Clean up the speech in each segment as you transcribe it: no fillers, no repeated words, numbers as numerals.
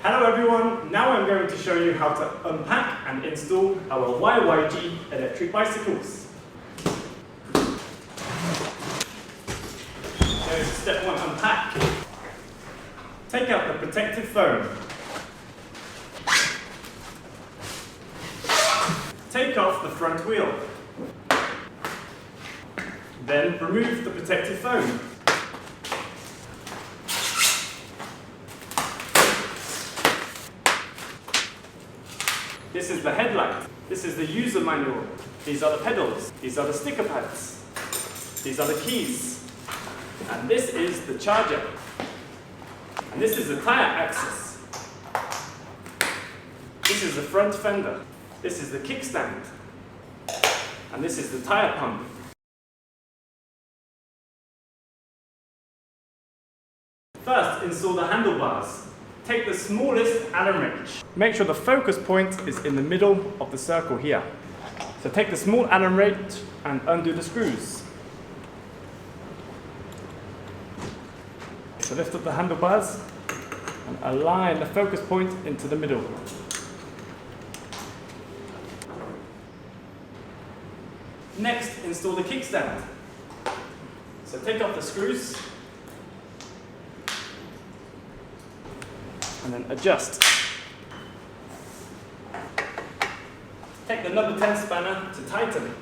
Hello everyone, now I'm going to show you how to unpack and install our YYG electric bicycles. So step 1, unpack. Take out the protective foam. Take off the front wheel. Then remove the protective foam. This is the headlight. This is the user manual. These are the pedals. These are the sticker pads. These are the keys. And this is the charger. And this is the tire axis. This is the front fender. This is the kickstand. And this is the tire pump. First, install the handlebars. Take the smallest Allen wrench. Make sure the focus point is in the middle of the circle here. So take the small Allen wrench and undo the screws. So lift up the handlebars and align the focus point into the middle. Next, install the kickstand. So take off the screws and then adjust. Take the number 10 spanner to tighten.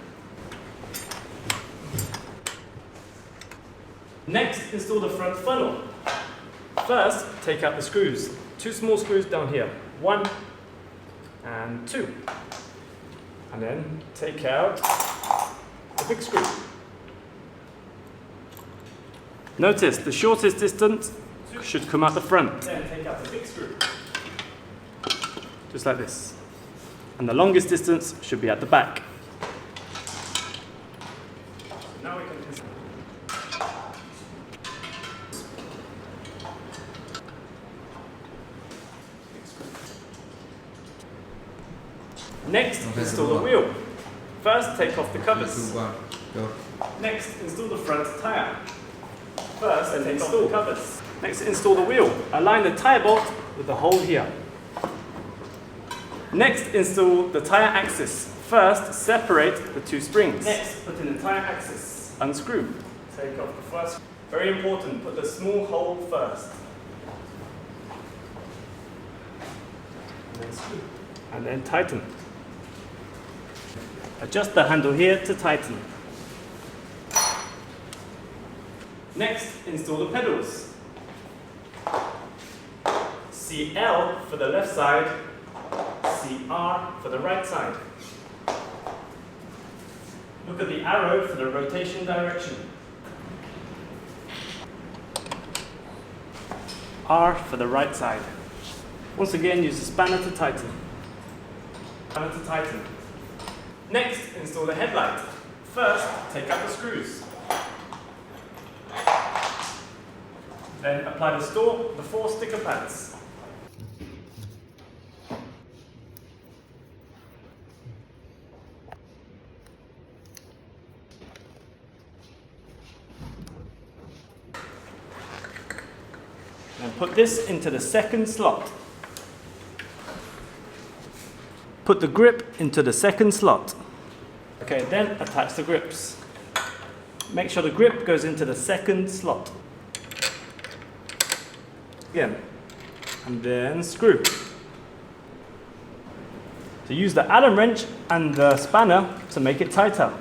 Next, install the front funnel. First, take out the screws. 2 small screws down here. 1 and 2. And then take out the big screw. Notice the shortest distance should come out the front. Then take out the big screw. Just like this. And the longest distance should be at the back. Now we can Next, install the wheel. First, take off the covers. Next, install the front tire. First, take off the covers. Next, install the wheel. Align the tire bolt with the hole here. Next, install the tire axis. First, separate the 2 springs. Next, put in the tire axis. Unscrew. Take off the first. Very important, put the small hole first. And then screw. And then tighten. Adjust the handle here to tighten. Next, install the pedals. CL for the left side, CR for the right side. Look at the arrow for the rotation direction. R for the right side. Once again, use the spanner to tighten. Spanner to tighten. Next, install the headlight. First, take out the screws. Then apply the 4 sticker pads. And put this into the second slot. Put the grip into the second slot. Okay, then attach the grips. Make sure the grip goes into the second slot. Again, and then screw. So use the Allen wrench and the spanner to make it tighter.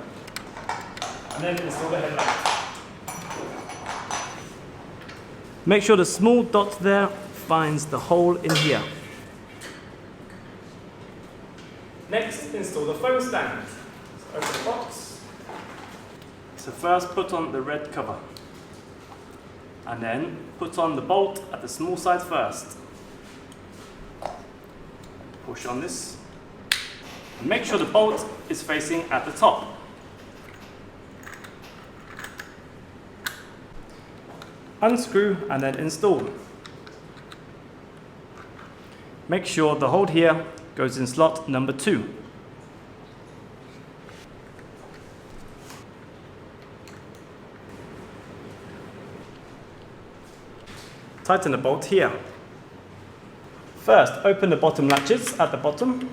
And then install the headlight. Make sure the small dot there finds the hole in here. Next, install the phone stand. So open the box. So first put on the red cover. And then put on the bolt at the small side first. Push on this. And make sure the bolt is facing at the top. Unscrew and then install. Make sure the hole here goes in slot number 2. Tighten the bolt here. First, open the bottom latches at the bottom.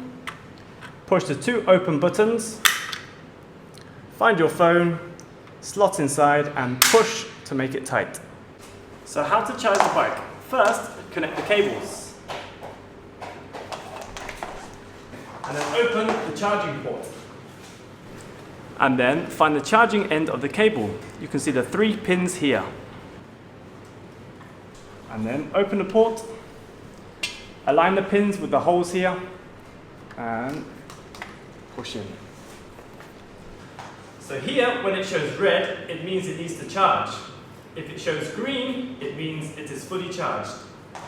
Push the 2 open buttons. Find your phone, slot inside and push to make it tight. So how to charge the bike? First, connect the cables. And then open the charging port. And then find the charging end of the cable. You can see the 3 pins here. And then open the port. Align the pins with the holes here. And push in. So here, when it shows red, it means it needs to charge. If it shows green, it means it is fully charged.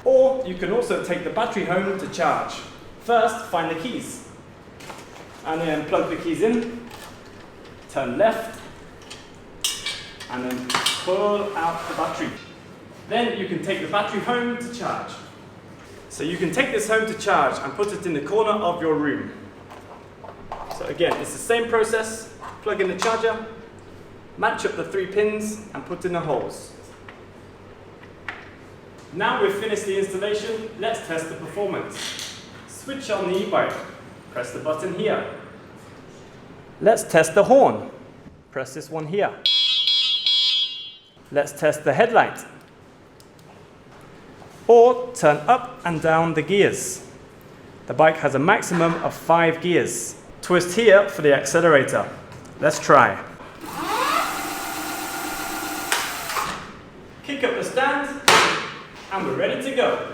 Or you can also take the battery home to charge. First, find the keys. And then plug the keys in. Turn left. And then pull out the battery. Then you can take the battery home to charge. So you can take this home to charge and put it in the corner of your room. So again, it's the same process. Plug in the charger, match up the 3 pins and put in the holes. Now we've finished the installation, let's test the performance. Switch on the e-bike, press the button here. Let's test the horn. Press this one here. Let's test the headlight. Or turn up and down the gears. The bike has a maximum of 5 gears. Twist here for the accelerator. Let's try. Kick up the stand and we're ready to go.